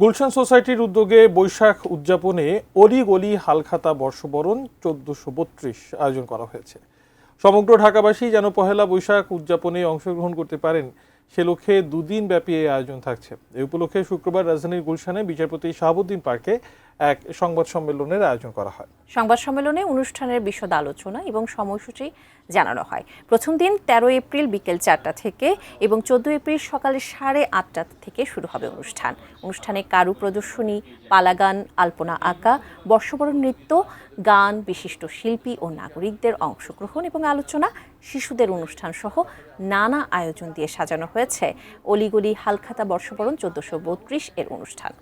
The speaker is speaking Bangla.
গুলশান সোসাইটির উদ্যোগে বৈশাখ উদযাপনে অলি-গলি হালখাতা বর্ষবরণ ১৪৩২ আয়োজন করা হয়েছে। সমগ্র ঢাকাবাসী যেন পহেলা বৈশাখ উদযাপনে অংশগ্রহণ করতে পারেন সে লক্ষ্যে দুদিন ব্যাপী এই আয়োজন থাকছে। এই উপলক্ষে শুক্রবার রাজধানীর গুলশানে বিচারপতি শাহাবুদ্দিন পার্কে এক সংবাদ সম্মেলনের আয়োজন করা হয়। সংবাদ সম্মেলনে অনুষ্ঠানের বিশদ আলোচনা এবং সময়সূচি জানানো হয়। প্রথম দিন ১৩ এপ্রিল বিকেল ৪টা থেকে এবং ১৪ এপ্রিল সকালে ৮:৩০ থেকে শুরু হবে অনুষ্ঠানে কারু প্রদর্শনী, পালাগান, আলপনা আঁকা, বর্ষবরণ নৃত্য, গান, বিশিষ্ট শিল্পী ও নাগরিকদের অংশগ্রহণ এবং আলোচনা, শিশুদের অনুষ্ঠান সহ নানা আয়োজন দিয়ে সাজানো হয়েছে অলিগলি হালখাতা বর্ষবরণ ১৪৩২ এর অনুষ্ঠান।